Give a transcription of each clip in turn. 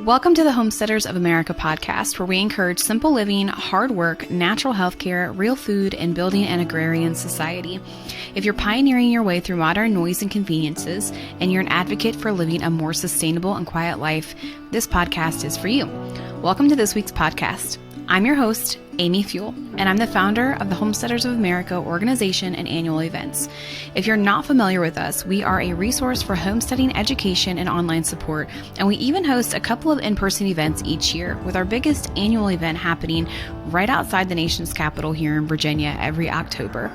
Welcome to the Homesteaders of America podcast, where we encourage simple living, hard work, natural health care, real food, and building an agrarian society. If you're pioneering your way through modern noise and conveniences, and you're an advocate for living a more sustainable and quiet life, this podcast is for you. Welcome to this week's podcast. I'm your host, Amy Fuel, and I'm the founder of the Homesteaders of America organization and annual events. If you're not familiar with us, we are a resource for homesteading education and online support, and we even host a couple of in-person events each year, with our biggest annual event happening right outside the nation's capital here in Virginia every October.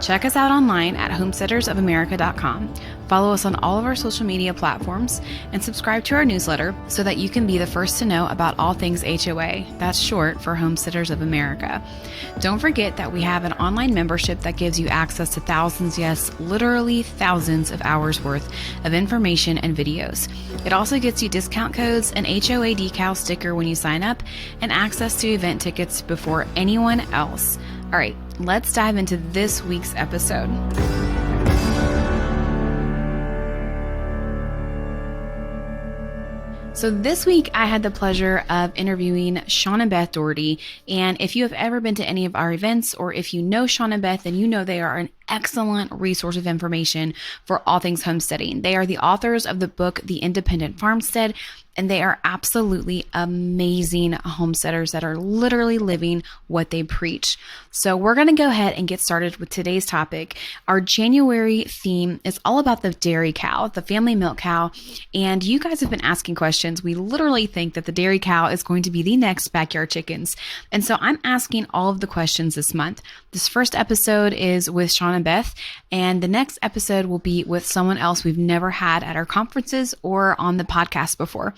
Check us out online at homesteadersofamerica.com. Follow us on all of our social media platforms and subscribe to our newsletter so that you can be the first to know about all things HOA. That's short for Homesteaders of America. Don't forget that we have an online membership that gives you access to thousands, yes, literally thousands of hours worth of information and videos. It also gets you discount codes, an HOA decal sticker when you sign up, and access to event tickets before anyone else. All right, let's dive into this week's episode. So this week, I had the pleasure of interviewing Shawn and Beth Dougherty. And if you have ever been to any of our events, or if you know Shawn and Beth, then you know they are an excellent resource of information for all things homesteading. They are the authors of the book, The Independent Farmstead, and they are absolutely amazing homesteaders that are literally living what they preach. So we're going to go ahead and get started with today's topic. Our January theme is all about the dairy cow, the family milk cow. And you guys have been asking questions. We literally think that the dairy cow is going to be the next backyard chickens. And so I'm asking all of the questions this month. This first episode is with Shawn and Beth, and the next episode will be with someone else we've never had at our conferences or on the podcast before.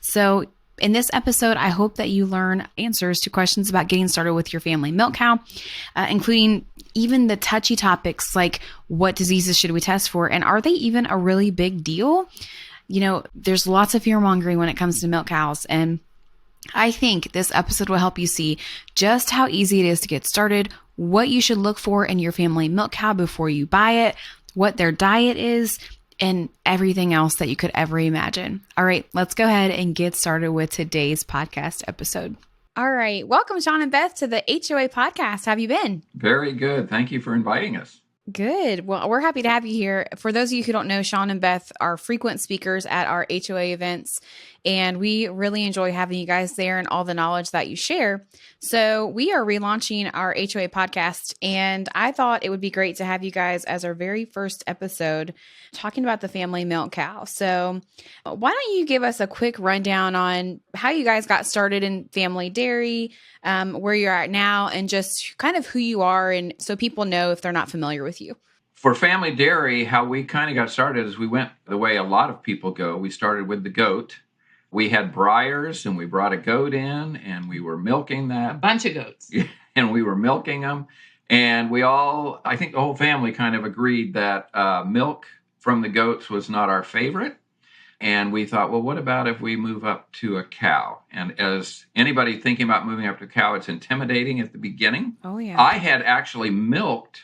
So in this episode, I hope that you learn answers to questions about getting started with your family milk cow, including even the touchy topics like what diseases should we test for, and are they even a really big deal? You know, there's lots of fear mongering when it comes to milk cows, and I think this episode will help you see just how easy it is to get started, what you should look for in your family milk cow before you buy it, what their diet is, and everything else that you could ever imagine. All right, let's go ahead and get started with today's podcast episode. All right, welcome Shawn and Beth to the HOA podcast. How have you been? Very good. Thank you for inviting us. Good. Well, we're happy to have you here. For those of you who don't know, Shawn and Beth are frequent speakers at our HOA events, and we really enjoy having you guys there and all the knowledge that you share. So we are relaunching our HOA podcast, and I thought it would be great to have you guys as our very first episode talking about the family milk cow. So why don't you give us a quick rundown on how you guys got started in family dairy, where you're at now, and just kind of who you are, and so people know if they're not familiar with you. For family dairy, how we kind of got started is we went the way a lot of people go. We started with the goat. We had briars, and we brought a goat in, and we were milking that. A bunch of goats. And we were milking them. And we all, I think the whole family kind of agreed that milk from the goats was not our favorite. And we thought, well, what about if we move up to a cow? And as anybody thinking about moving up to a cow, it's intimidating at the beginning. Oh, yeah. I had actually milked.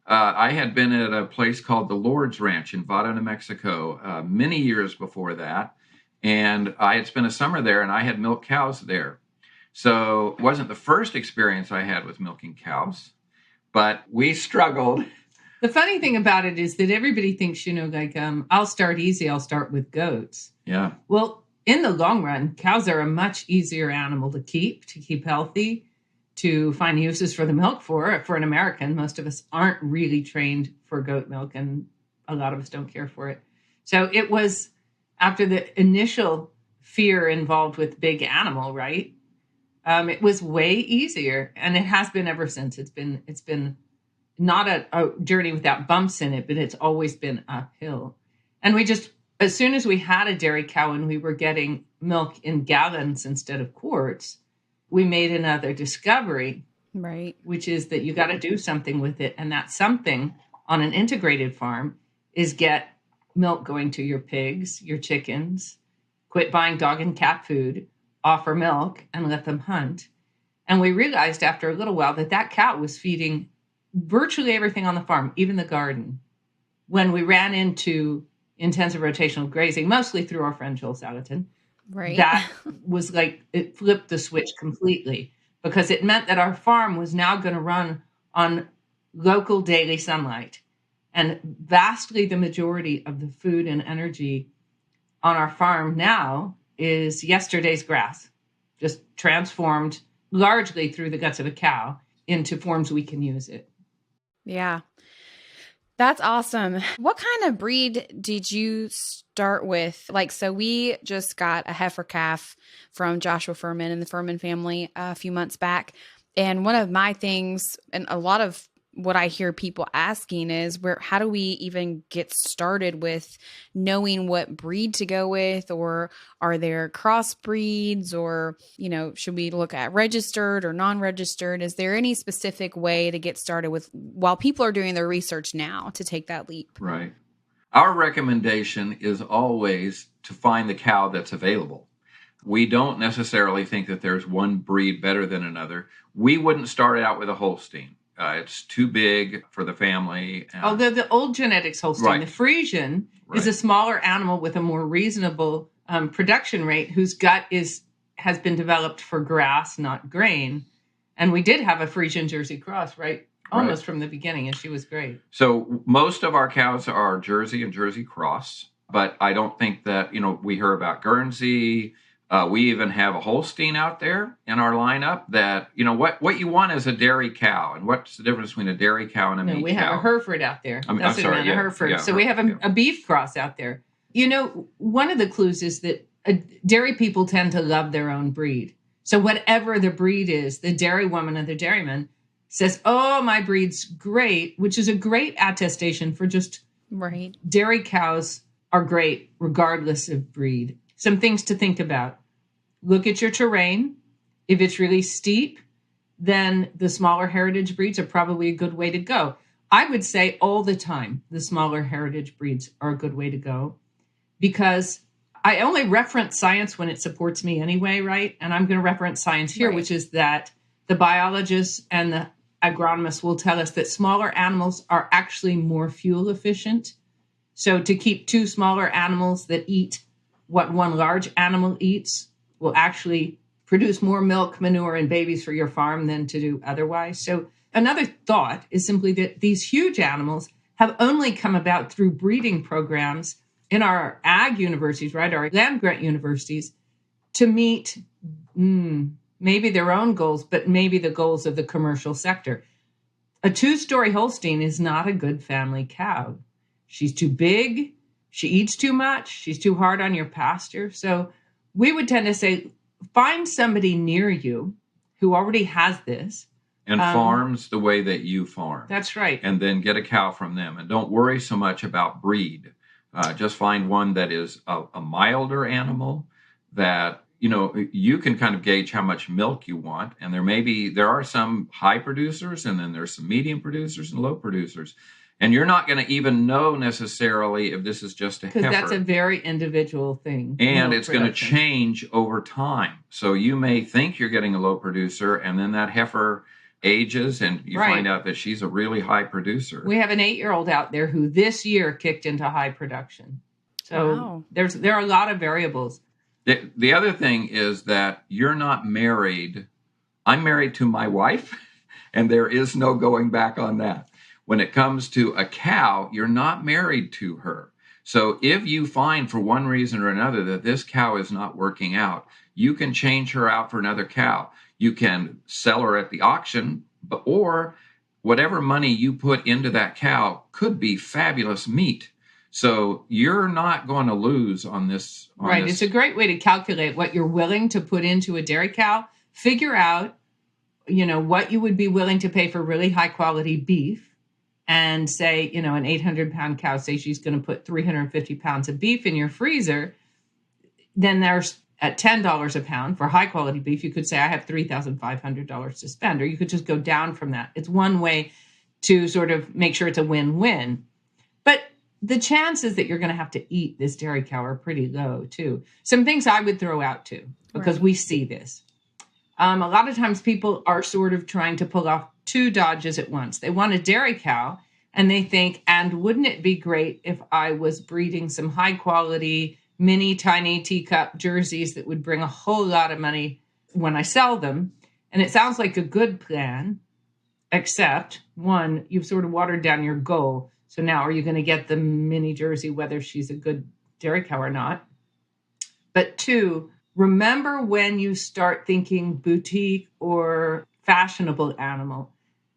I had been at a place called the Lord's Ranch in Vado, New Mexico, many years before that. And I had spent a summer there, and I had milked cows there. So it wasn't the first experience I had with milking cows, but we struggled. The funny thing about it is that everybody thinks, I'll start easy. I'll start with goats. Yeah. Well, in the long run, cows are a much easier animal to keep healthy, to find uses for the milk for an American. Most of us aren't really trained for goat milk, and a lot of us don't care for it. So it was after the initial fear involved with big animal, right? It was way easier, and it has been ever since. It's been not a journey without bumps in it, but it's always been uphill. And we just, as soon as we had a dairy cow and we were getting milk in gallons instead of quarts, we made another discovery, right? Which is that you got to do something with it. And that something on an integrated farm is get milk going to your pigs, your chickens, quit buying dog and cat food, offer milk, and let them hunt. And we realized after a little while that cow was feeding virtually everything on the farm, even the garden. When we ran into intensive rotational grazing, mostly through our friend Joel Salatin, Right. That was like, it flipped the switch completely, because it meant that our farm was now going to run on local daily sunlight. And vastly the majority of the food and energy on our farm now is yesterday's grass, just transformed largely through the guts of a cow into forms we can use it. Yeah. That's awesome. What kind of breed did you start with? Like, so we just got a heifer calf from Joshua Furman and the Furman family a few months back. And one of my things, and a lot of what I hear people asking is how do we even get started with knowing what breed to go with, or are there crossbreeds, or, should we look at registered or non-registered? Is there any specific way to get started with while people are doing their research now to take that leap? Right. Our recommendation is always to find the cow that's available. We don't necessarily think that there's one breed better than another. We wouldn't start out with a Holstein. It's too big for the family. Although the old genetics Holstein, Right. The Frisian, Right. is a smaller animal with a more reasonable production rate, whose gut has been developed for grass, not grain. And we did have a Frisian Jersey cross, right? Almost from the beginning, and she was great. So most of our cows are Jersey and Jersey cross, but I don't think that, we hear about Guernsey. We even have a Holstein out there in our lineup that, what you want is a dairy cow. And what's the difference between a dairy cow and a meat cow? We have a Hereford out there. I'm sorry, a Hereford. Yeah, so we have a beef cross out there. One of the clues is that dairy people tend to love their own breed. So whatever the breed is, the dairy woman or the dairyman says, oh, my breed's great, which is a great attestation for just right. Dairy cows are great regardless of breed. Some things to think about. Look at your terrain. If it's really steep, then the smaller heritage breeds are probably a good way to go. I would say all the time, the smaller heritage breeds are a good way to go, because I only reference science when it supports me anyway, right? And I'm going to reference science here, Right. which is that the biologists and the agronomists will tell us that smaller animals are actually more fuel efficient. So to keep two smaller animals that eat what one large animal eats will actually produce more milk, manure, and babies for your farm than to do otherwise. So another thought is simply that these huge animals have only come about through breeding programs in our ag universities, right, our land grant universities, to meet maybe their own goals, but maybe the goals of the commercial sector. A 2-story Holstein is not a good family cow. She's too big. She eats too much. She's too hard on your pasture. So we would tend to say, find somebody near you who already has this. And farms the way that you farm. That's right. And then get a cow from them. And don't worry so much about breed. Just find one that is a milder animal that, you can kind of gauge how much milk you want. And there are some high producers, and then there's some medium producers and low producers. And you're not going to even know necessarily if this is just a heifer. Because that's a very individual thing. And it's going to change over time. So you may think you're getting a low producer, and then that heifer ages, and you find out that she's a really high producer. We have an 8-year-old out there who this year kicked into high production. So there are a lot of variables. The other thing is that you're not married. I'm married to my wife, and there is no going back on that. When it comes to a cow, you're not married to her. So if you find for one reason or another that this cow is not working out, you can change her out for another cow. You can sell her at the auction, or whatever money you put into that cow could be fabulous meat. So you're not going to lose on this. Right. It's a great way to calculate what you're willing to put into a dairy cow. Figure out, what you would be willing to pay for really high quality beef. And say, an 800-pound cow, say she's going to put 350 pounds of beef in your freezer. Then there's at $10 a pound for high quality beef. You could say, I have $3,500 to spend, or you could just go down from that. It's one way to sort of make sure it's a win-win. But the chances that you're going to have to eat this dairy cow are pretty low too. Some things I would throw out too, because we see this. A lot of times people are sort of trying to pull off 2 dodges at once. They want a dairy cow, and they think, and wouldn't it be great if I was breeding some high quality mini tiny teacup jerseys that would bring a whole lot of money when I sell them. And it sounds like a good plan, except one, you've sort of watered down your goal. So now are you going to get the mini jersey, whether she's a good dairy cow or not? But two, remember when you start thinking boutique or fashionable animal,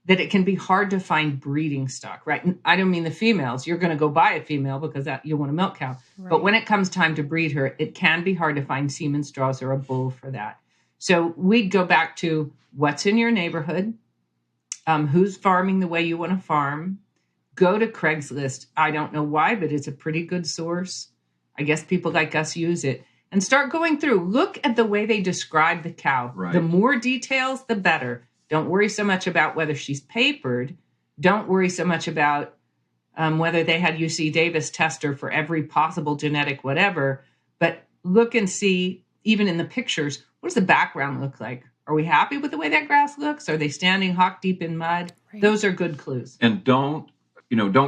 that it can be hard to find breeding stock, right? And I don't mean the females. You're going to go buy a female because that you want a milk cow. Right. But when it comes time to breed her, it can be hard to find semen straws or a bull for that. So we'd go back to what's in your neighborhood, who's farming the way you want to farm. Go to Craigslist. I don't know why, but it's a pretty good source. I guess people like us use it. And start going through. Look at the way they describe the cow. Right. The more details, the better. Don't worry so much about whether she's papered. Don't worry so much about whether they had UC Davis test her for every possible genetic whatever. But look and see, even in the pictures, what does the background look like? Are we happy with the way that grass looks? Are they standing hock deep in mud? Right. Those are good clues. And don't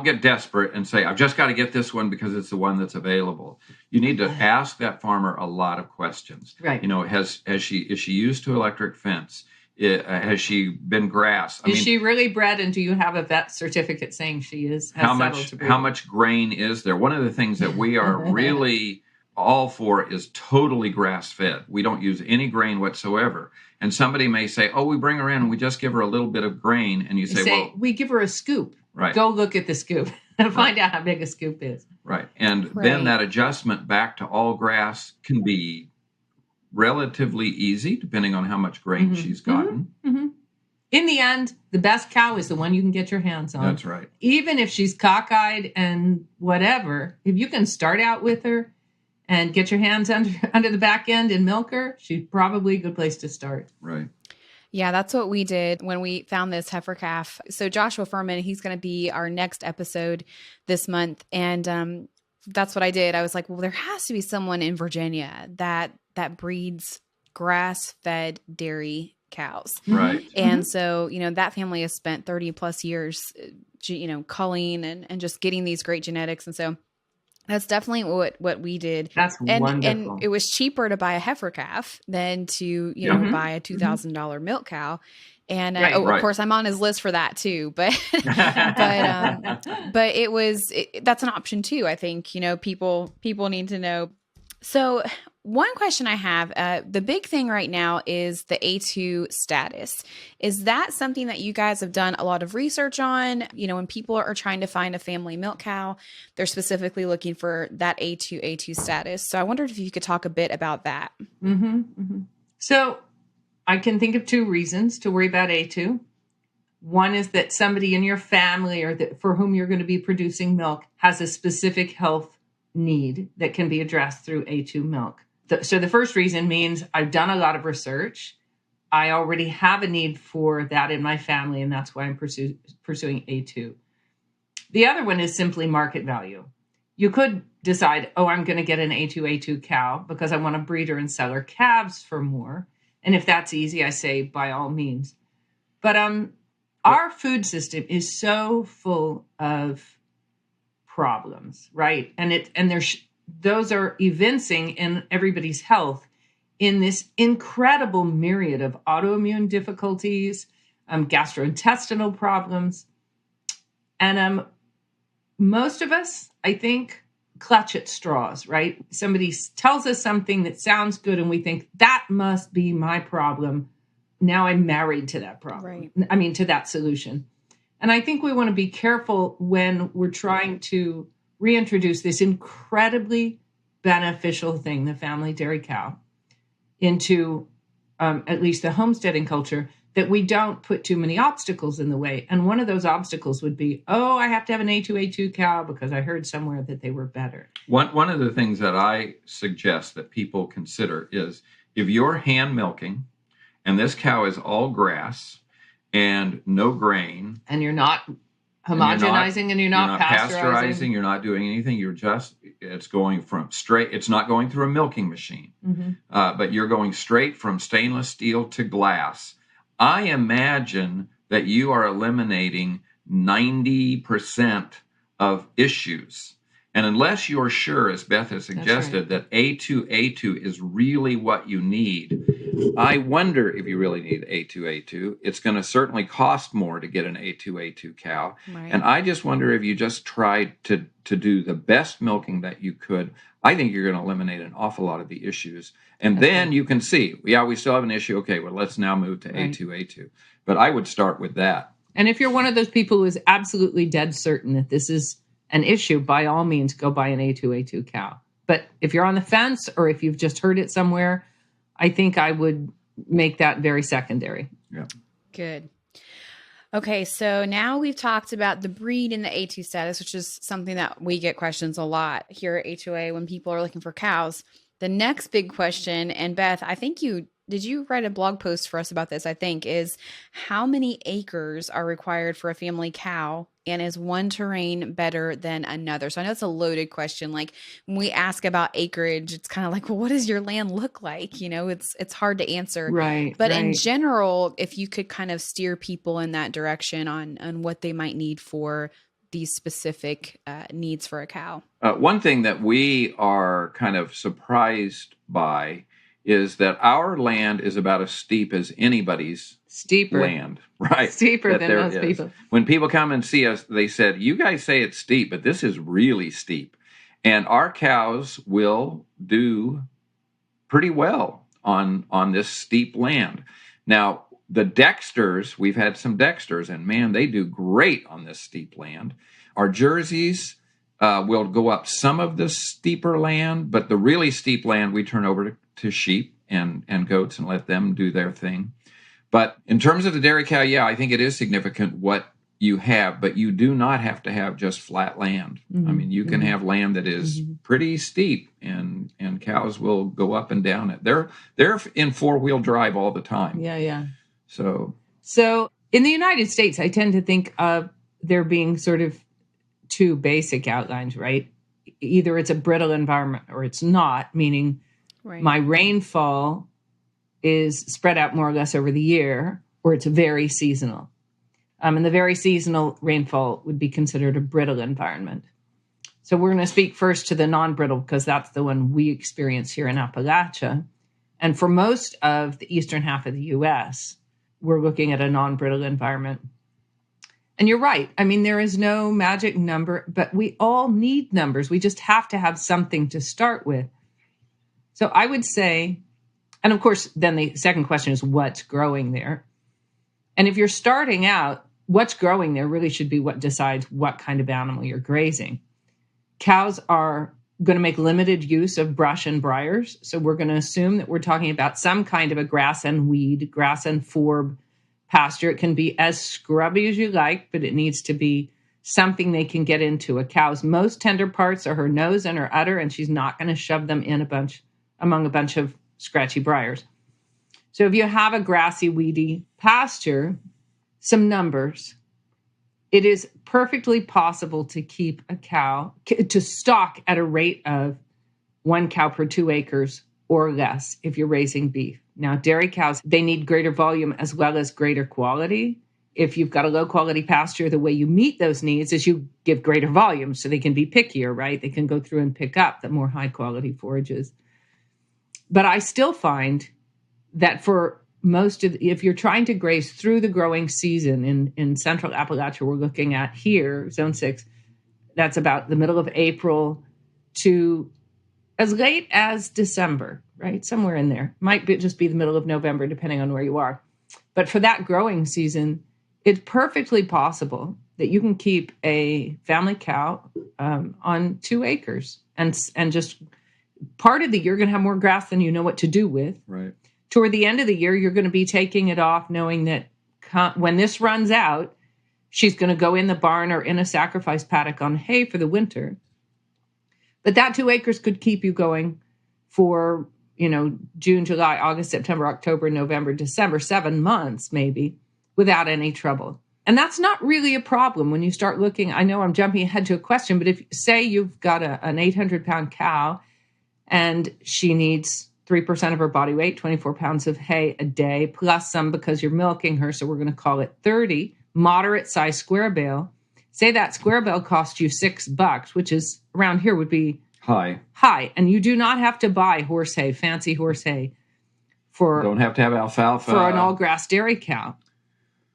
get desperate and say, I've just got to get this one because it's the one that's available. You need to ask that farmer a lot of questions. Right. Is she used to electric fence? Has she been grass? Is she really bred? And do you have a vet certificate saying she is? How much grain is there? One of the things that we are really all for is totally grass fed. We don't use any grain whatsoever. And somebody may say, oh, we bring her in and we just give her a little bit of grain. And you say, well, we give her a scoop. Right. Go look at the scoop and find out how big a scoop is. Right. And then that adjustment back to all grass can be relatively easy, depending on how much grain she's gotten. Mm-hmm. In the end, the best cow is the one you can get your hands on. That's right. Even if she's cockeyed and whatever, if you can start out with her and get your hands under the back end and milk her, she's probably a good place to start. Right. Yeah, that's what we did when we found this heifer calf. So Joshua Furman, he's going to be our next episode this month. And that's what I did. I was like, well, there has to be someone in Virginia that breeds grass-fed dairy cows. Right. And so, that family has spent 30 plus years, culling and just getting these great genetics. And so that's definitely what we did. That's wonderful. And it was cheaper to buy a heifer calf than to, buy a $2,000 milk cow. And of course, I'm on his list for that too. But but that's an option too. I think people need to know. So one question I have, the big thing right now is the A2 status. Is that something that you guys have done a lot of research on? When people are trying to find a family milk cow, they're specifically looking for that A2 status. So I wondered if you could talk a bit about that. Mm-hmm, mm-hmm. So I can think of two reasons to worry about A2. One is that somebody in your family or for whom you're going to be producing milk has a specific health need that can be addressed through A2 milk. So the first reason means I've done a lot of research. I already have a need for that in my family, and that's why I'm pursuing A2. The other one is simply market value. You could decide, I'm going to get an A2 cow because I want to breed her and sell her calves for more. And if that's easy, I say by all means. But our food system is so full of problems, right? And those are evincing in everybody's health in this incredible myriad of autoimmune difficulties, gastrointestinal problems. And most of us, I think, clutch at straws, right? Somebody tells us something that sounds good and we think that must be my problem. Now I'm married to that problem. Right. To that solution. And I think we want to be careful when we're trying to reintroduce this incredibly beneficial thing, the family dairy cow, into at least the homesteading culture, that we don't put too many obstacles in the way. And one of those obstacles would be, I have to have an A2 cow because I heard somewhere that they were better. One of the things that I suggest that people consider is if you're hand milking and this cow is all grass and no grain, and you're not homogenizing and you're not pasteurizing, you're not doing anything, it's going from straight, it's not going through a milking machine, but you're going straight from stainless steel to glass. I imagine that you are eliminating 90% of issues. And unless you're sure, as Beth has suggested, that A2A2 is really what you need, I wonder if you really need A2A2. It's going to certainly cost more to get an A2A2 cow. Right. And I just wonder if you just tried to do the best milking that you could, I think you're going to eliminate an awful lot of the issues. And then you can see, we still have an issue. Okay, well, let's now move to A2A2. But I would start with that. And if you're one of those people who is absolutely dead certain that this is an issue, by all means, go buy an A2A2 cow. But if you're on the fence or if you've just heard it somewhere, I think I would make that very secondary. Yeah. Good. Okay, so now we've talked about the breed and the A2 status, which is something that we get questions a lot here at HOA when people are looking for cows. The next big question, and Beth, I think did you write a blog post for us about this, I think, is how many acres are required for a family cow, and is one terrain better than another? So I know it's a loaded question. Like when we ask about acreage, it's kind of like, well, what does your land look like? You know, it's hard to answer. Right. But in general, if you could kind of steer people in that direction on what they might need for these specific needs for a cow. One thing that we are kind of surprised by is that our land is about as steep as anybody's land, right? Steeper than most people. When people come and see us, they said, you guys say it's steep, but this is really steep. And our cows will do pretty well on this steep land. Now, the Dexters, we've had some Dexters, and man, they do great on this steep land. Our Jerseys will go up some of the steeper land, but the really steep land we turn over to sheep and goats and let them do their thing. But in terms of the dairy cow, yeah, I think it is significant what you have, but you do not have to have just flat land. Mm-hmm. I mean, you can have land that is pretty steep, and cows will go up and down it. They're in 4-wheel drive all the time. Yeah. So in the United States, I tend to think of there being sort of two basic outlines, right? Either it's a brittle environment or it's not, meaning my rainfall is spread out more or less over the year, or it's very seasonal. And the very seasonal rainfall would be considered a brittle environment. So we're going to speak first to the non-brittle because that's the one we experience here in Appalachia. And for most of the eastern half of the U.S., we're looking at a non-brittle environment. And you're right. I mean, there is no magic number, but we all need numbers. We just have to have something to start with. So I would say, and of course, then the second question is what's growing there? And if you're starting out, what's growing there really should be what decides what kind of animal you're grazing. Cows are going to make limited use of brush and briars. So we're going to assume that we're talking about some kind of a grass and weed, grass and forb pasture. It can be as scrubby as you like, but it needs to be something they can get into. A cow's most tender parts are her nose and her udder, and she's not going to shove them in among a bunch of scratchy briars. So if you have a grassy, weedy pasture, some numbers, it is perfectly possible to keep a cow, to stock at a rate of 1 cow per 2 acres or less if you're raising beef. Now, dairy cows, they need greater volume as well as greater quality. If you've got a low quality pasture, the way you meet those needs is you give greater volume so they can be pickier, right? They can go through and pick up the more high quality forages. But I still find that for if you're trying to graze through the growing season in central Appalachia, we're looking at here, zone 6, that's about the middle of April to as late as December, right? Somewhere in there. Might just be the middle of November, depending on where you are. But for that growing season, it's perfectly possible that you can keep a family cow on 2 acres and just part of the year you're going to have more grass than you know what to do with. Right. Toward the end of the year, you're going to be taking it off knowing that when this runs out, she's going to go in the barn or in a sacrifice paddock on hay for the winter. But that 2 acres could keep you going for, June, July, August, September, October, November, December, 7 months maybe without any trouble. And that's not really a problem when you start looking. I know I'm jumping ahead to a question, but if say you've got an 800-pound cow and she needs 3% of her body weight, 24 pounds of hay a day, plus some because you're milking her. So we're going to call it 30, moderate size square bale. say that square bale cost you $6, which is around here would be High. And you do not have to buy horse hay, fancy horse hay Don't have to have alfalfa. for an all grass dairy cow.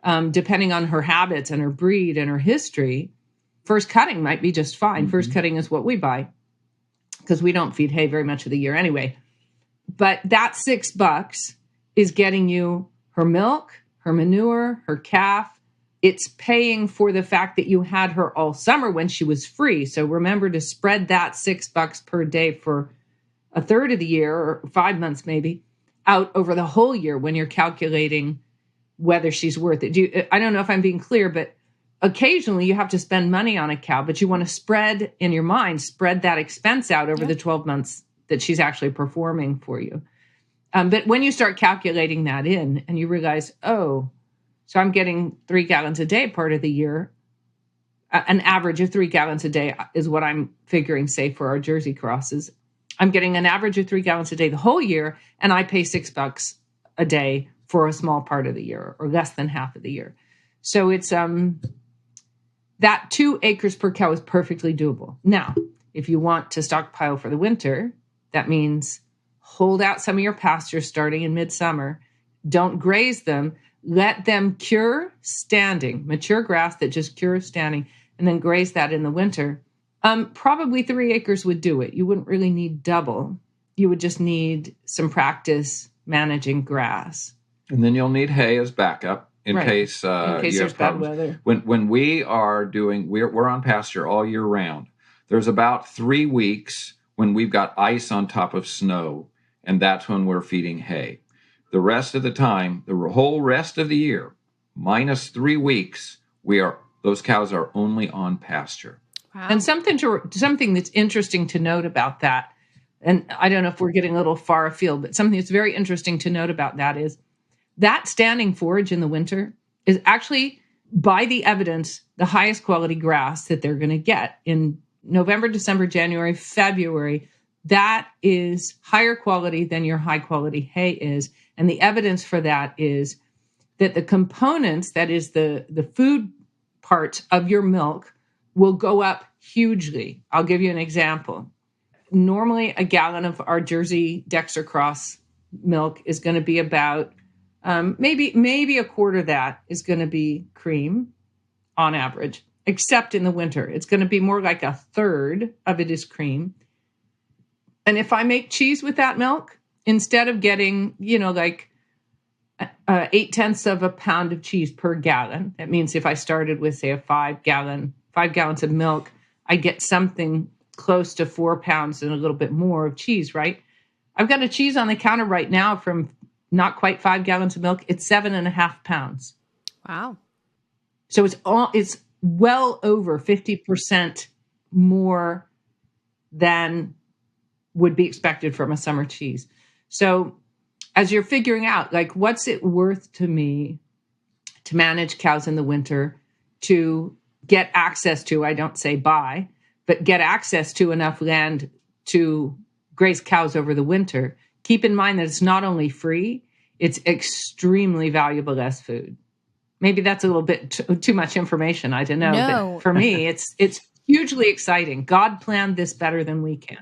Depending on her habits and her breed and her history, first cutting might be just fine. First cutting is what we buy because we don't feed hay very much of the year anyway. But that $6 is getting you her milk, her manure, her calf. It's paying for the fact that you had her all summer when she was free. So remember to spread that $6 per day for a third of the year, or 5 months maybe, out over the whole year when you're calculating whether she's worth it. I don't know if I'm being clear, but occasionally you have to spend money on a cow, but you want to spread in your mind, spread that expense out over the 12 months that she's actually performing for you. But when you start calculating that in and you realize, oh, so I'm getting 3 gallons a day part of the year, an average of 3 gallons a day is what I'm figuring, say, for our Jersey crosses. I'm getting an average of 3 gallons a day the whole year, and I pay $6 a day for a small part of the year, or less than half of the year. So it's that 2 acres per cow is perfectly doable. Now, if you want to stockpile for the winter, that means hold out some of your pastures starting in midsummer. Don't graze them. Let them cure standing, mature grass that just cures standing, and then graze that in the winter. Probably 3 acres would do it. You wouldn't really need double. You would just need some practice managing grass. And then you'll need hay as backup in case you there's have bad problems. weather. When we are doing, we're on pasture all year round. There's about 3 weeks when we've got ice on top of snow, and that's when we're feeding hay. The rest of the time, the whole rest of the year, minus 3 weeks, those cows are only on pasture. Wow. And something that's interesting to note about that, and I don't know if we're getting a little far afield, but something that's very interesting to note about that is that standing forage in the winter is actually, by the evidence, the highest quality grass that they're going to get in November, December, January, February. That is higher quality than your high quality hay is. And the evidence for that is that the components, that is the food part of your milk, will go up hugely. I'll give you an example. Normally, a gallon of our Jersey Dexter Cross milk is going to be about maybe a quarter of that is going to be cream on average, except in the winter. It's going to be more like a third of it is cream. And if I make cheese with that milk, instead of getting, like 0.8 of a pound of cheese per gallon, that means if I started with, say, 5 gallons of milk, I get something close to 4 pounds and a little bit more of cheese, right? I've got a cheese on the counter right now from not quite 5 gallons of milk. It's 7.5 pounds. Wow. So it's well over 50% more than would be expected from a summer cheese. So as you're figuring out, like, what's it worth to me to manage cows in the winter, to get access to, I don't say buy, but get access to enough land to graze cows over the winter, keep in mind that it's not only free, it's extremely valuable as food. Maybe that's a little bit too much information. I don't know. No. But for me, it's hugely exciting. God planned this better than we can.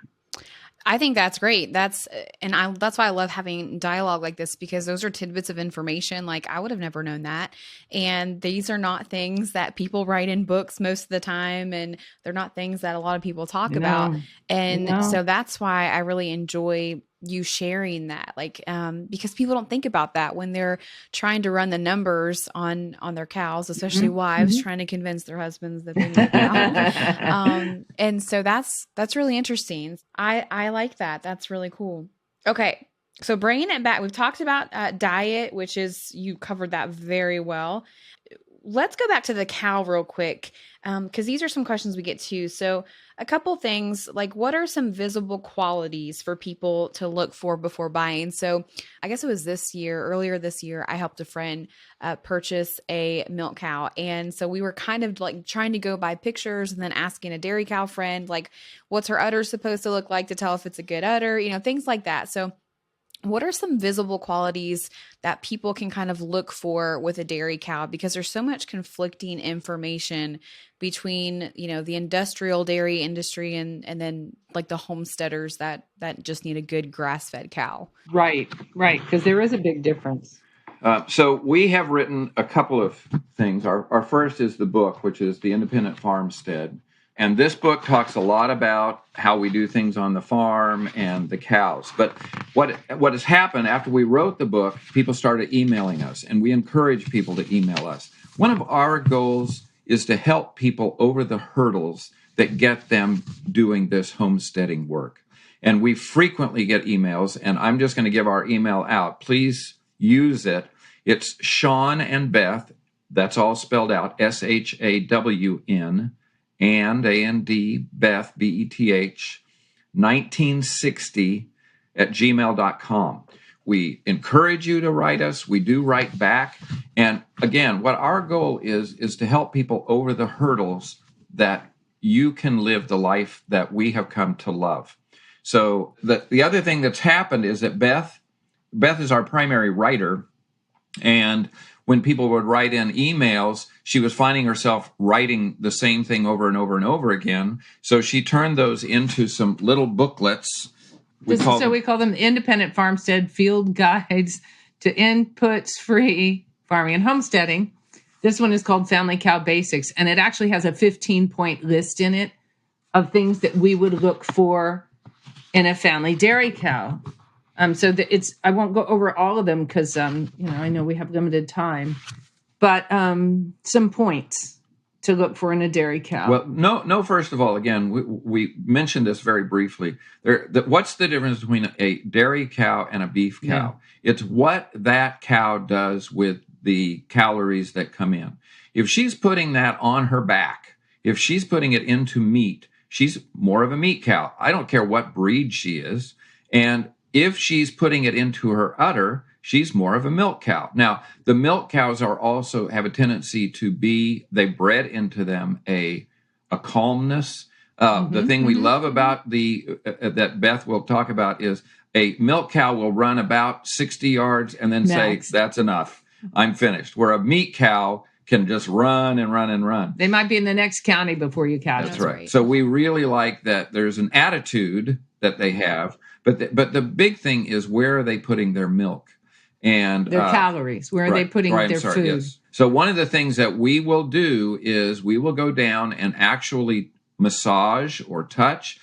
I think that's great. That's why I love having dialogue like this, because those are tidbits of information. Like, I would have never known that. And these are not things that people write in books most of the time. And they're not things that a lot of people talk about. And so that's why I really enjoy you sharing that, like, because people don't think about that when they're trying to run the numbers on their cows, especially wives trying to convince their husbands that they need a cow. And so that's really interesting. I like that. That's really cool. Okay. So bringing it back, we've talked about diet, which is, you covered that very well. Let's go back to the cow real quick, because these are some questions we get too. So a couple things, like, what are some visible qualities for people to look for before buying? So I guess it was earlier this year, I helped a friend purchase a milk cow. And so we were kind of like trying to go by pictures and then asking a dairy cow friend, like, what's her udder supposed to look like to tell if it's a good udder, things like that. So what are some visible qualities that people can kind of look for with a dairy cow? Because there's so much conflicting information between, the industrial dairy industry and then like the homesteaders that just need a good grass-fed cow. Right, because there is a big difference. So we have written a couple of things. Our first is the book, which is The Independent Farmstead. And this book talks a lot about how we do things on the farm and the cows. But what has happened after we wrote the book, people started emailing us, and we encourage people to email us. One of our goals is to help people over the hurdles that get them doing this homesteading work. And we frequently get emails, and I'm just going to give our email out. Please use it. It's Shawn and Beth, that's all spelled out, SHAWN, and A-N-D, Beth, B-E-T-H, 1960 at gmail.com. We encourage you to write us. We do write back. And again, what our goal is to help people over the hurdles that you can live the life that we have come to love. So the other thing that's happened is that Beth is our primary writer, and when people would write in emails, she was finding herself writing the same thing over and over and over again. So she turned those into some little booklets. We call them Independent Farmstead Field Guides to Inputs-Free Farming and Homesteading. This one is called Family Cow Basics, and it actually has a 15-point list in it of things that we would look for in a family dairy cow. I won't go over all of them because I know we have limited time, but some points to look for in a dairy cow. Well, no. First of all, again, we mentioned this very briefly. What's the difference between a dairy cow and a beef cow? Yeah. It's what that cow does with the calories that come in. If she's putting that on her back, if she's putting it into meat, she's more of a meat cow. I don't care what breed she is. And if she's putting it into her udder, she's more of a milk cow. Now, the milk cows also have a tendency to they bred into them a calmness. The thing we love about that Beth will talk about is a milk cow will run about 60 yards and then say, that's enough. I'm finished. Where a meat cow can just run and run and run. They might be in the next county before you catch them. That's right. So we really like that there's an attitude that they have. But the big thing is, where are they putting their milk? And their calories. Where are they putting their food? Yes. So one of the things that we will do is we will go down and actually massage or touch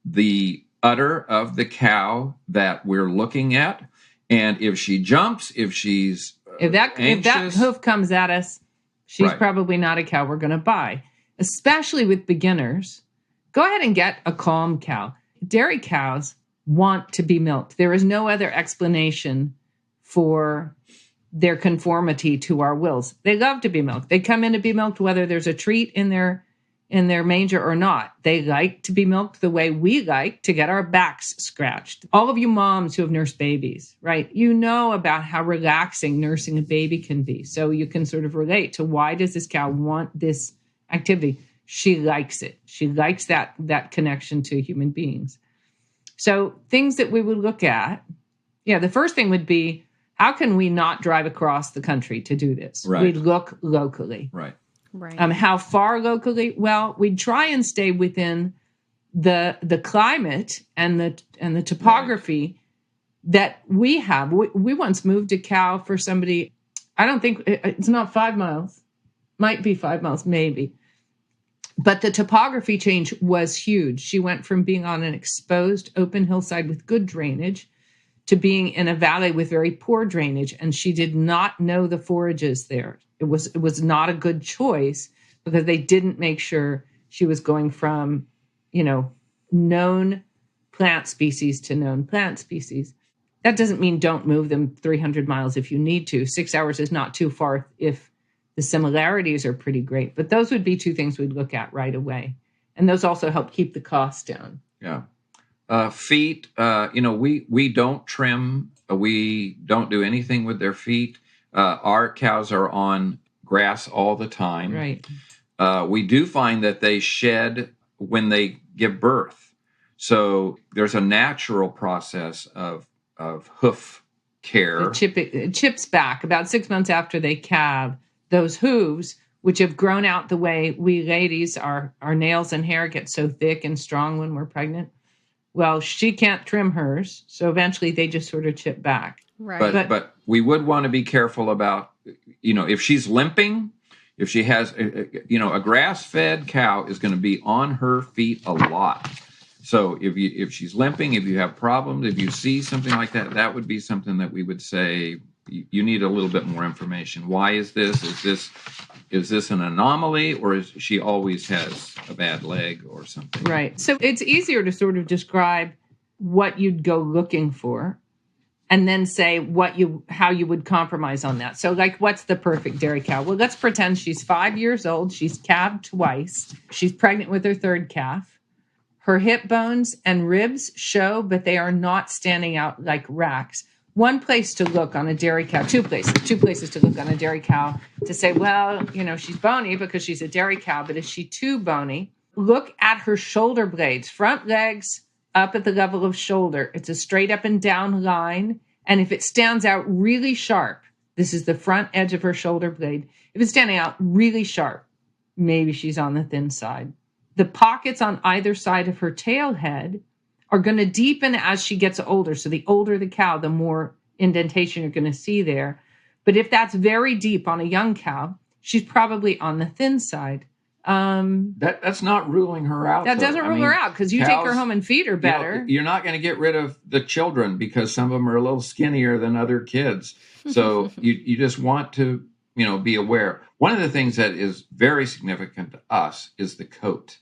the udder of the cow that we're looking at. And if she jumps, if that hoof comes at us, she's probably not a cow we're going to buy. Especially with beginners, go ahead and get a calm cow. Dairy cows want to be milked. There is no other explanation for their conformity to our wills. They love to be milked. They come in to be milked whether there's a treat in their manger or not. They like to be milked the way we like to get our backs scratched. All of you moms who have nursed babies, right? You know about how relaxing nursing a baby can be. So you can sort of relate to, why does this cow want this activity? She likes it. She likes that connection to human beings. So things that we would look at, the first thing would be, how can we not drive across the country to do this? Right. We'd look locally. Right. How far locally? Well, we'd try and stay within the climate and the topography that we have. We once moved a cow for somebody. I don't think it's not 5 miles. Might be 5 miles, maybe. But the topography change was huge. She went from being on an exposed open hillside with good drainage to being in a valley with very poor drainage. And she did not know the forages there. It was not a good choice because they didn't make sure she was going from, known plant species to known plant species. That doesn't mean don't move them 300 miles if you need to. 6 hours is not too far if the similarities are pretty great. But those would be two things we'd look at right away. And those also help keep the cost down. Yeah. Feet, we don't trim. We don't do anything with their feet. Our cows are on grass all the time. Right. We do find that they shed when they give birth. So there's a natural process of of hoof care. It chips back about 6 months after they calve. Those hooves, which have grown out the way we ladies, our nails and hair get so thick and strong when we're pregnant. Well, she can't trim hers, so eventually they just sort of chip back. Right. But we would want to be careful about, if she's limping, if she has, a grass-fed cow is going to be on her feet a lot. So if she's limping, if you have problems, if you see something like that, that would be something that we would say you need a little bit more information. Why is this? Is this an anomaly, or is she always has a bad leg or something? Right. So it's easier to sort of describe what you'd go looking for and then say how you would compromise on that. So like, what's the perfect dairy cow? Well, let's pretend she's 5 years old. She's calved twice. She's pregnant with her third calf. Her hip bones and ribs show, but they are not standing out like racks. One place to look on a dairy cow, two places to look on a dairy cow to say, well, she's bony because she's a dairy cow, but is she too bony? Look at her shoulder blades, front legs up at the level of shoulder. It's a straight up and down line. And if it stands out really sharp, this is the front edge of her shoulder blade. If it's standing out really sharp, maybe she's on the thin side. The pockets on either side of her tail head are going to deepen as she gets older. So the older the cow, the more indentation you're going to see there. But if that's very deep on a young cow, she's probably on the thin side. That's not ruling her out. That doesn't rule her out because you take her home and feed her better. You're not going to get rid of the children because some of them are a little skinnier than other kids. So you just want to, be aware. One of the things that is very significant to us is the coat.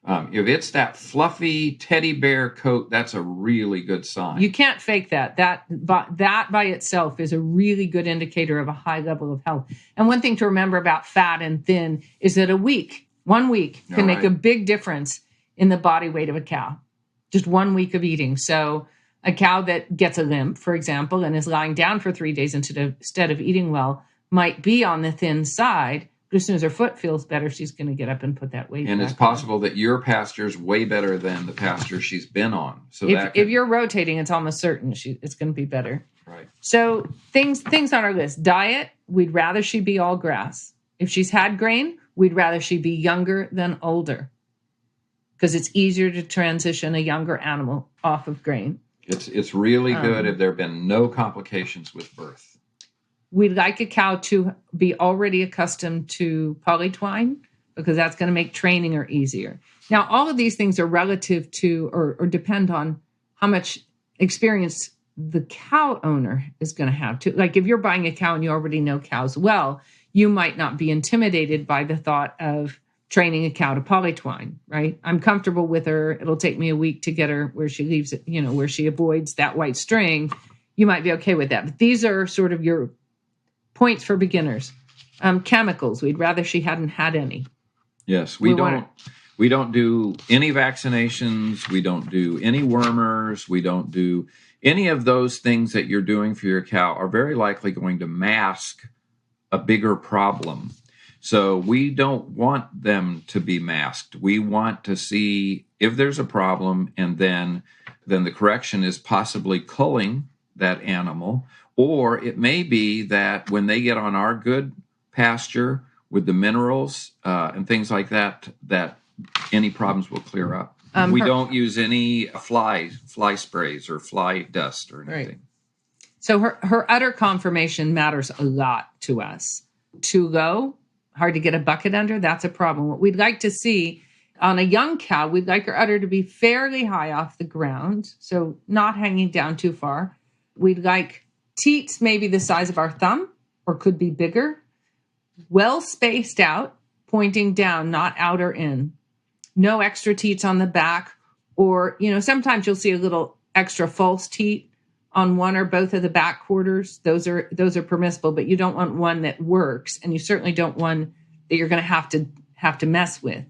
If it's that fluffy teddy bear coat, that's a really good sign. You can't fake that. That by itself is a really good indicator of a high level of health. And one thing to remember about fat and thin is that 1 week can make a big difference in the body weight of a cow. Just 1 week of eating. So a cow that gets a limp, for example, and is lying down for 3 days instead of eating well, might be on the thin side. But as soon as her foot feels better, she's going to get up and put that weight and back it's possible that your pasture's way better than the pasture she's been on. So if you're rotating, it's almost certain it's going to be better. Right. So things on our list. Diet, we'd rather she be all grass. If she's had grain, we'd rather she be younger than older because it's easier to transition a younger animal off of grain. It's really good if there have been no complications with birth. We'd like a cow to be already accustomed to polytwine because that's going to make training her easier. Now, all of these things are relative to or depend on how much experience the cow owner is going to have. Like if you're buying a cow and you already know cows well, you might not be intimidated by the thought of training a cow to polytwine, right? I'm comfortable with her. It'll take me a week to get her where she leaves it, where she avoids that white string. You might be okay with that. But these are sort of your points for beginners. Chemicals, we'd rather she hadn't had any. Yes, we don't do any vaccinations. We don't do any wormers. We don't do any of those things that you're doing for your cow are very likely going to mask a bigger problem. So we don't want them to be masked. We want to see if there's a problem, and then the correction is possibly culling that animal. Or it may be that when they get on our good pasture with the minerals and things like that, that any problems will clear up. We don't use any fly sprays or fly dust or anything. Right. So her udder conformation matters a lot to us. Too low, hard to get a bucket under, that's a problem. What we'd like to see on a young cow, we'd like her udder to be fairly high off the ground, so not hanging down too far. We'd like teats maybe the size of our thumb or could be bigger, well spaced out, pointing down, not out or in. No extra teats on the back, or, sometimes you'll see a little extra false teat on one or both of the back quarters. Those are permissible, but you don't want one that works, and you certainly don't want that you're going to have to mess with.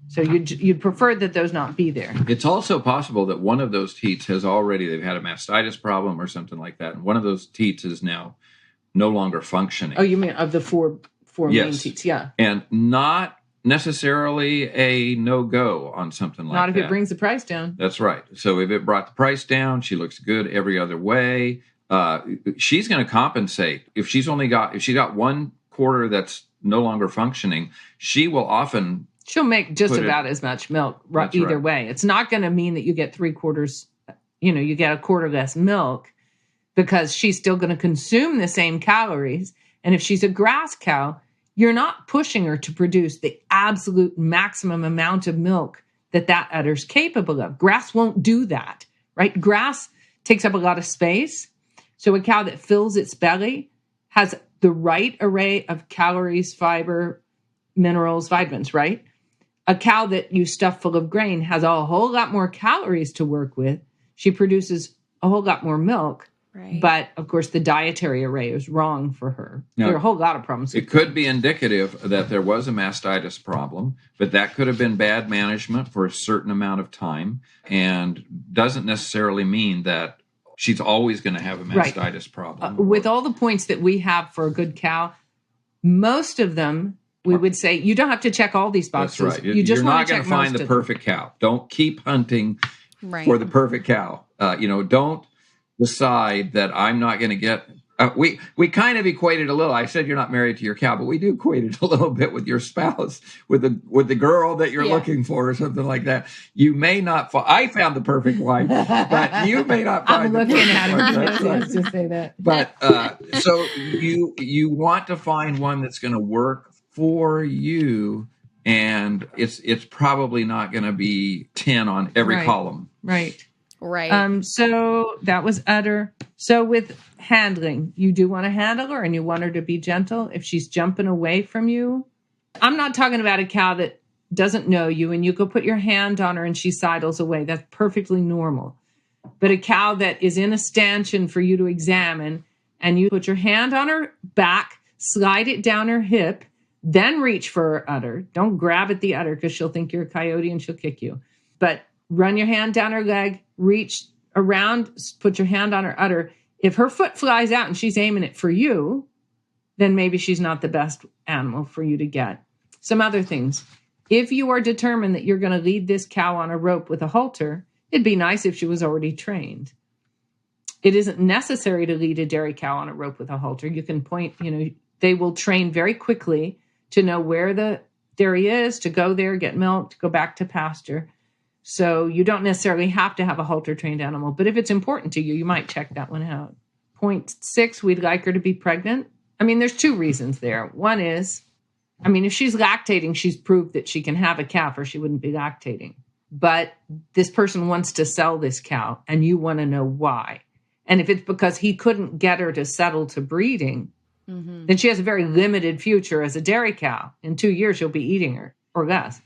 So you'd prefer that those not be there. It's also possible that one of those teats they've had a mastitis problem or something like that, and one of those teats is now no longer functioning. Oh, you mean of the four main teats? Yeah. And not necessarily a no-go on something like that. Not if it brings the price down. That's right. So if it brought the price down, she looks good every other way. She's going to compensate. If she got one quarter that's no longer functioning, she will often. She'll make just about as much milk either way. It's not going to mean that you get 3/4, you get a quarter less milk, because she's still going to consume the same calories. And if she's a grass cow, you're not pushing her to produce the absolute maximum amount of milk that udder's capable of. Grass won't do that, right? Grass takes up a lot of space. So a cow that fills its belly has the right array of calories, fiber, minerals, vitamins, right? A cow that you stuff full of grain has a whole lot more calories to work with. She produces a whole lot more milk. Right. But, of course, the dietary array is wrong for her. Now, there are a whole lot of problems. It could be indicative that there was a mastitis problem, but that could have been bad management for a certain amount of time, and doesn't necessarily mean that she's always going to have a mastitis problem. With all the points that we have for a good cow, most of them, we would say, you don't have to check all these boxes. That's right. You're not going to find the perfect cow. Don't keep hunting for the perfect cow. Don't decide that I'm not going to get. We kind of equated a little. I said you're not married to your cow, but we do equate it a little bit with your spouse, with the girl that you're looking for, or something like that. You may not. I found the perfect wife, but you may not find. I'm looking at her. That's right. Let's just say that. But so you want to find one that's going to work for you, and it's probably not going to be 10 on every column. Right. Right. So that was udder. So with handling, you do want to handle her and you want her to be gentle. If she's jumping away from you, I'm not talking about a cow that doesn't know you and you go put your hand on her and she sidles away. That's perfectly normal. But a cow that is in a stanchion for you to examine and you put your hand on her back, slide it down her hip, then reach for her udder. Don't grab at the udder because she'll think you're a coyote and she'll kick you. But run your hand down her leg, reach around, put your hand on her udder. If her foot flies out and she's aiming it for you, then maybe she's not the best animal for you to get. Some other things. If you are determined that you're going to lead this cow on a rope with a halter, it'd be nice if she was already trained. It isn't necessary to lead a dairy cow on a rope with a halter. You can point, they will train very quickly to know where the dairy is, to go there, get milk, to go back to pasture. So you don't necessarily have to have a halter trained animal, but if it's important to you, you might check that one out. Point 6, we'd like her to be pregnant. There's 2 reasons there. One is, if she's lactating, she's proved that she can have a calf or she wouldn't be lactating. But this person wants to sell this cow and you want to know why. And if it's because he couldn't get her to settle to breeding, then she has a very limited future as a dairy cow. In 2 years, you'll be eating her or less.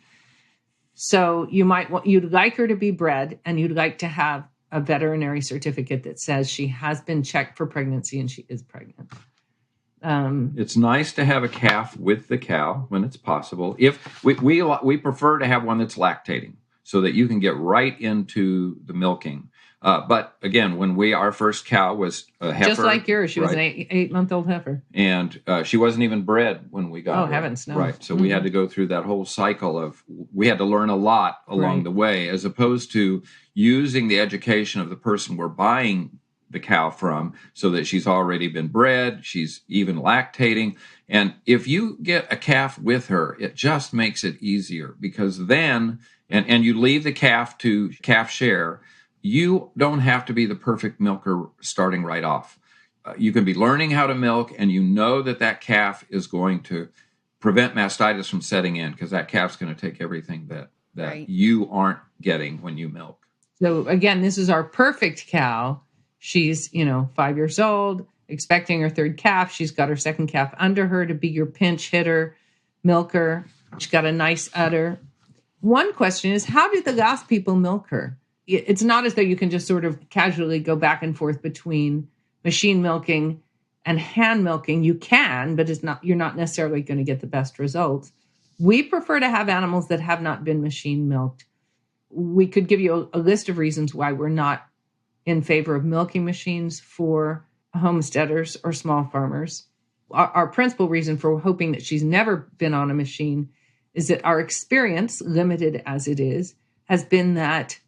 So you'd like her to be bred and you'd like to have a veterinary certificate that says she has been checked for pregnancy and she is pregnant. It's nice to have a calf with the cow when it's possible. If we prefer to have one that's lactating so that you can get right into the milking. But again, our first cow was a heifer. Just like yours, she was an 8-month-old heifer. And she wasn't even bred when we got her. Oh, heavens, no. Right, so we had to go through that whole cycle we had to learn a lot along the way, as opposed to using the education of the person we're buying the cow from so that she's already been bred, she's even lactating. And if you get a calf with her, it just makes it easier, because then, and you leave the calf to calf share, you don't have to be the perfect milker starting right off. You can be learning how to milk, and you know that calf is going to prevent mastitis from setting in, because that calf's going to take everything that you aren't getting when you milk. So again, this is our perfect cow. She's, 5 years old, expecting her 3rd calf. She's got her 2nd calf under her to be your pinch hitter, milker. She's got a nice udder. One question is, how did the last people milk her? It's not as though you can just sort of casually go back and forth between machine milking and hand milking. You can, but you're not necessarily going to get the best results. We prefer to have animals that have not been machine milked. We could give you a list of reasons why we're not in favor of milking machines for homesteaders or small farmers. Our principal reason for hoping that she's never been on a machine is that our experience, limited as it is, has been that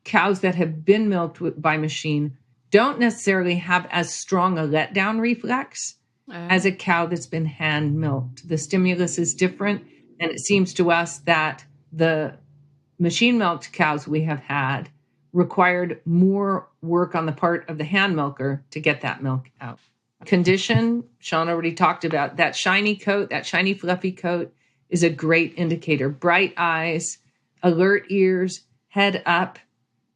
cows that have been milked by machine don't necessarily have as strong a letdown reflex as a cow that's been hand milked. The stimulus is different, and it seems to us that the machine milked cows we have had required more work on the part of the hand milker to get that milk out. Condition, Shawn already talked about. That shiny coat, that shiny fluffy coat is a great indicator. Bright eyes, alert ears, head up,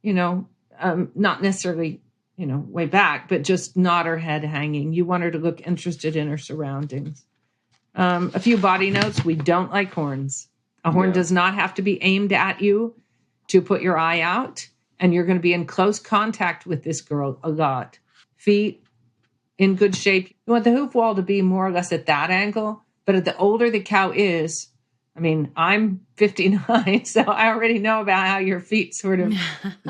not necessarily, way back, but just not her head hanging. You want her to look interested in her surroundings. A few body notes. We don't like horns. A horn does not have to be aimed at you to put your eye out. And you're going to be in close contact with this girl a lot. Feet in good shape. You want the hoof wall to be more or less at that angle. But the older the cow is, I'm 59, so I already know about how your feet sort of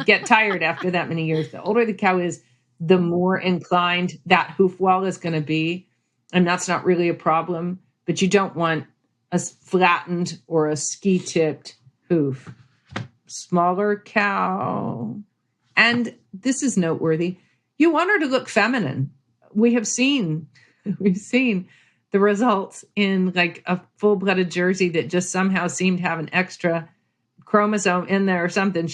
get tired after that many years. The older the cow is, the more inclined that hoof wall is going to be. And that's not really a problem. But you don't want a flattened or a ski-tipped hoof. Smaller cow. And this is noteworthy. You want her to look feminine. We've seen the results in like a full-blooded Jersey that just somehow seemed to have an extra chromosome in there or something.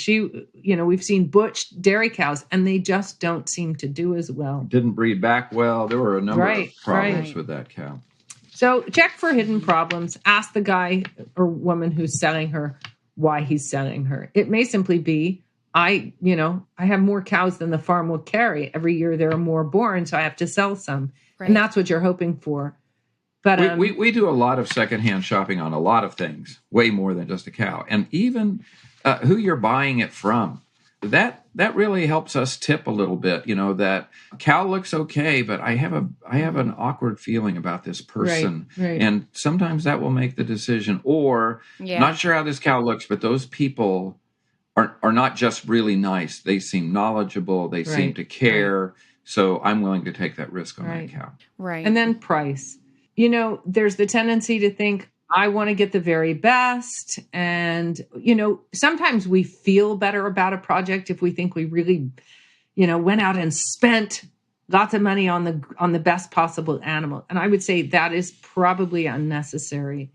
We've seen butch dairy cows and they just don't seem to do as well. Didn't breed back well. There were a number of problems with that cow. So check for hidden problems. Ask the guy or woman who's selling her why he's selling her. It may simply be, I have more cows than the farm will carry. Every year there are more born, so I have to sell some. Right. And that's what you're hoping for. But we do a lot of secondhand shopping on a lot of things, way more than just a cow. And even who you're buying it from, that really helps us tip a little bit. That cow looks okay, but I have an awkward feeling about this person. Right. And sometimes that will make the decision. Or not sure how this cow looks, but those people are not just really nice. They seem knowledgeable. They seem to care. Right. So I'm willing to take that risk on that cow. Right. And then price. There's the tendency to think, I want to get the very best. And, sometimes we feel better about a project if we think we really, went out and spent lots of money on the best possible animal. And I would say that is probably unnecessary.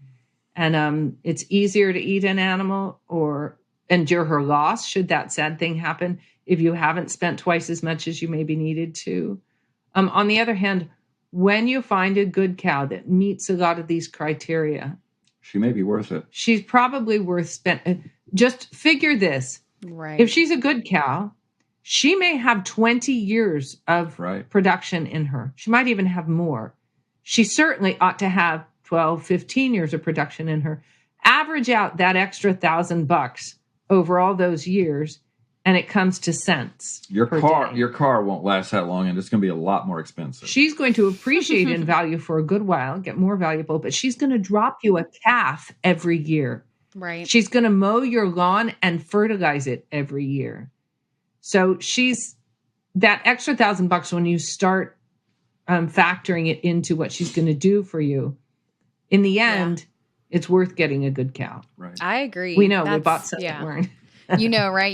And it's easier to eat an animal or endure her loss should that sad thing happen if you haven't spent twice as much as you maybe needed to. On the other hand, when you find a good cow that meets a lot of these criteria, she may be worth it. She's probably worth spending. Just figure this. Right. If she's a good cow, she may have 20 years of production in her. She might even have more. She certainly ought to have 12, 15 years of production in her. Average out that extra $1,000 over all those years, and it comes to cents. Your car won't last that long, and it's going to be a lot more expensive. She's going to appreciate in value for a good while, get more valuable, but she's going to drop you a calf every year. Right. She's going to mow your lawn and fertilize it every year. So she's that extra $1,000 when you start factoring it into what she's going to do for you. In the end, it's worth getting a good cow. Right. I agree. We know we bought stuff that weren't. Right?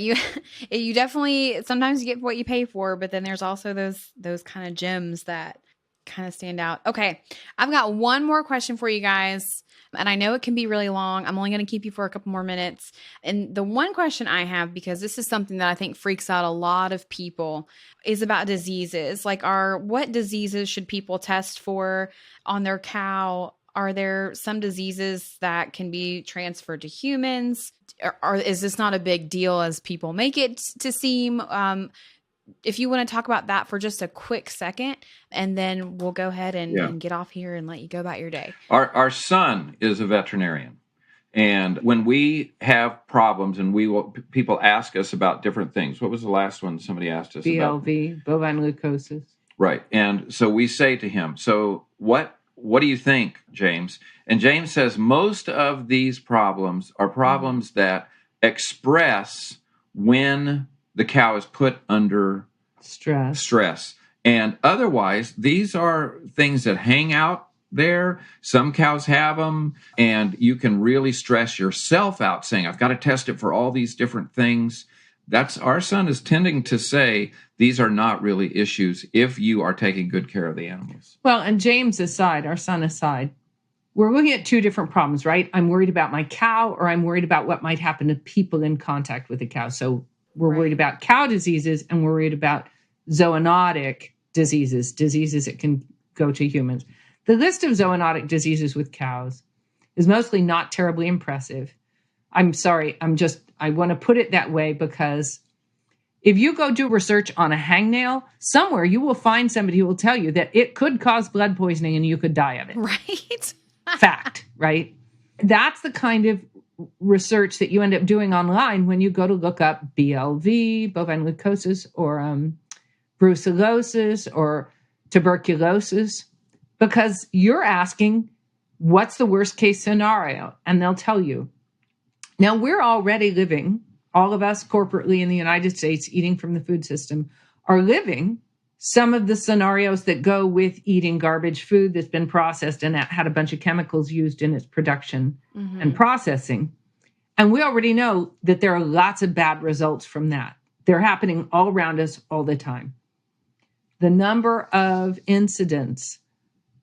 You definitely, sometimes you get what you pay for, but then there's also those kind of gems that kind of stand out. Okay. I've got one more question for you guys. And I know it can be really long. I'm only going to keep you for a couple more minutes. And the one question I have, because this is something that I think freaks out a lot of people, is about diseases. Like, what diseases should people test for on their cow? Are there some diseases that can be transferred to humans? Or is this not a big deal as people make it to seem? If you want to talk about that for just a quick second, and then we'll go ahead and get off here and let you go about your day. Our son is a veterinarian. And when we have problems and people ask us about different things, what was the last one somebody asked us about? BLV, bovine leukosis. Right. And so we say to him, so what do you think, James? And James says most of these problems are problems that express when the cow is put under stress. And otherwise, these are things that hang out there. Some cows have them, and you can really stress yourself out saying, I've got to test it for all these different things. That's our son is tending to say these are not really issues if you are taking good care of the animals. Well, and James aside, our son aside, we're looking at two different problems, right? I'm worried about my cow, or I'm worried about what might happen to people in contact with the cow. So we're worried about cow diseases, and we're worried about zoonotic diseases that can go to humans. The list of zoonotic diseases with cows is mostly not terribly impressive. I'm sorry, I want to put it that way because if you go do research on a hangnail, somewhere you will find somebody who will tell you that it could cause blood poisoning and you could die of it. Right. Fact, right? That's the kind of research that you end up doing online when you go to look up BLV, bovine leukosis, or brucellosis, or tuberculosis, because you're asking, what's the worst case scenario? And they'll tell you. Now, we're already living, all of us corporately in the United States, eating from the food system, are living some of the scenarios that go with eating garbage food that's been processed and that had a bunch of chemicals used in its production and processing. And we already know that there are lots of bad results from that. They're happening all around us all the time. The number of incidents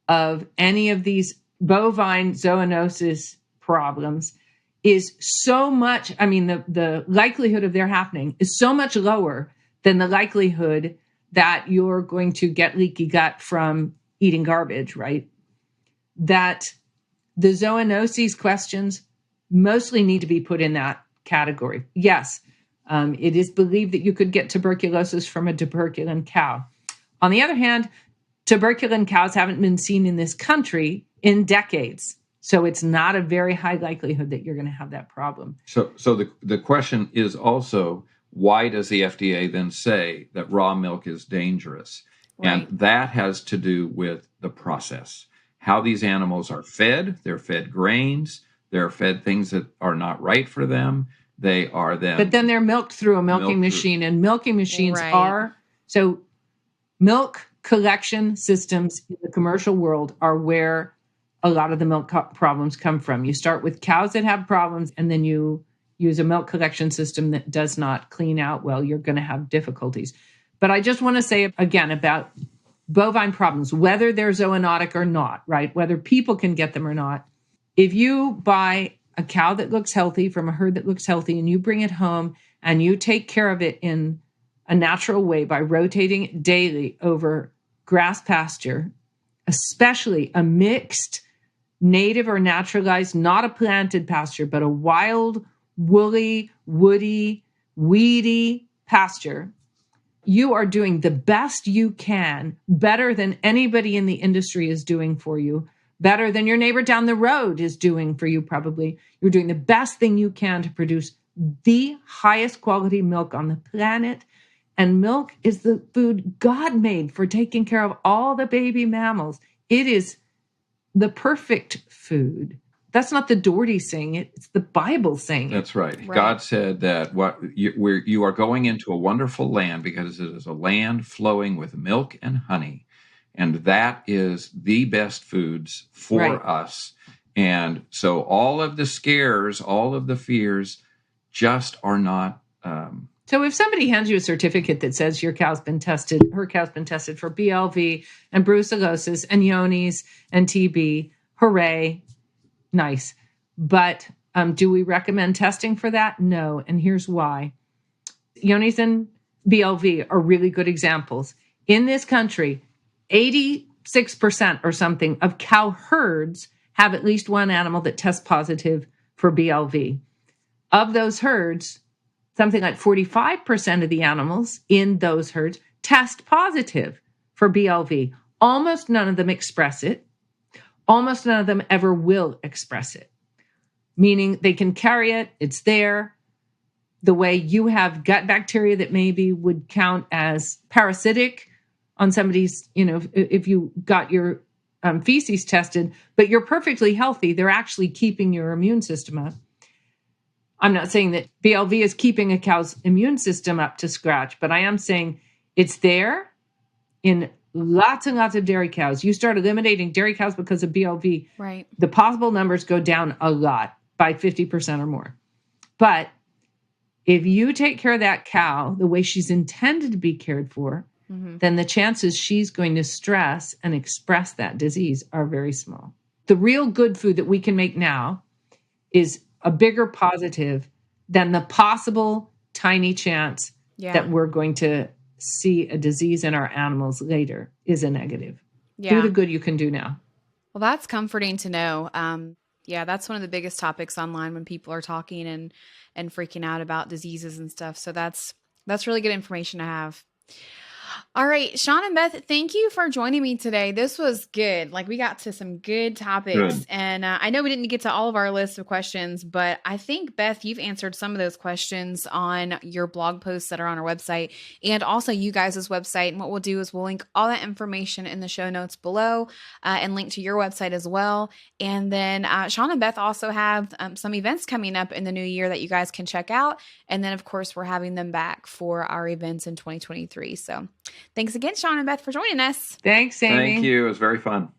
of any of these bovine zoonosis problems is so much, the likelihood of their happening is so much lower than the likelihood that you're going to get leaky gut from eating garbage, right? That the zoonoses questions mostly need to be put in that category. Yes, it is believed that you could get tuberculosis from a tuberculin cow. On the other hand, tuberculin cows haven't been seen in this country in decades. So it's not a very high likelihood that you're going to have that problem. So the question is also, why does the FDA then say that raw milk is dangerous? Right. And that has to do with the process. How these animals are fed. They're fed grains. They're fed things that are not right for them. They are then... But then they're milked through a milking machine. And milking machines are... So milk collection systems in the commercial world are where a lot of the milk problems come from. You start with cows that have problems, and then you use a milk collection system that does not clean out well. You're going to have difficulties. But I just want to say again about bovine problems, whether they're zoonotic or not, right? Whether people can get them or not. If you buy a cow that looks healthy from a herd that looks healthy, and you bring it home and you take care of it in a natural way by rotating it daily over grass pasture, especially a mixed native or naturalized, not a planted pasture, but a wild, woolly, woody, weedy pasture, you are doing the best you can, better than anybody in the industry is doing for you, better than your neighbor down the road is doing for you probably. You're doing the best thing you can to produce the highest quality milk on the planet. And milk is the food God made for taking care of all the baby mammals. It is the perfect food. That's not the Dougherty saying it. It's the Bible saying it. That's right. God said that you are going into a wonderful land because it is a land flowing with milk and honey. And that is the best foods for us. And so all of the scares, all of the fears just are not... So if somebody hands you a certificate that says her cow's been tested for BLV and brucellosis and Johne's and TB, hooray, nice. But do we recommend testing for that? No. And here's why. Johne's and BLV are really good examples. In this country, 86% or something of cow herds have at least one animal that tests positive for BLV. Of those herds, something like 45% of the animals in those herds test positive for BLV. Almost none of them express it. Almost none of them ever will express it, meaning they can carry it. It's there. The way you have gut bacteria that maybe would count as parasitic on somebody's, if you got your feces tested, but you're perfectly healthy, they're actually keeping your immune system up. I'm not saying that BLV is keeping a cow's immune system up to scratch, but I am saying it's there in lots and lots of dairy cows. You start eliminating dairy cows because of BLV, Right. the possible numbers go down a lot by 50% or more. But if you take care of that cow the way she's intended to be cared for, then the chances she's going to stress and express that disease are very small. The real good food that we can make now is a bigger positive than the possible tiny chance that we're going to see a disease in our animals later is a negative. Do the good you can do now. Well, that's comforting to know. Yeah, that's one of the biggest topics online when people are talking and freaking out about diseases and stuff. So that's really good information to have. All right, Shawn and Beth, thank you for joining me today. This was good. Like, we got to some good topics. Good. And I know we didn't get to all of our list of questions, but I think, Beth, you've answered some of those questions on your blog posts that are on our website and also you guys' website. And what we'll do is we'll link all that information in the show notes below and link to your website as well. And then Shawn and Beth also have some events coming up in the new year that you guys can check out. And then, of course, we're having them back for our events in 2023. So thanks again, Shawn and Beth, for joining us. Thanks, Amy. Thank you. It was very fun.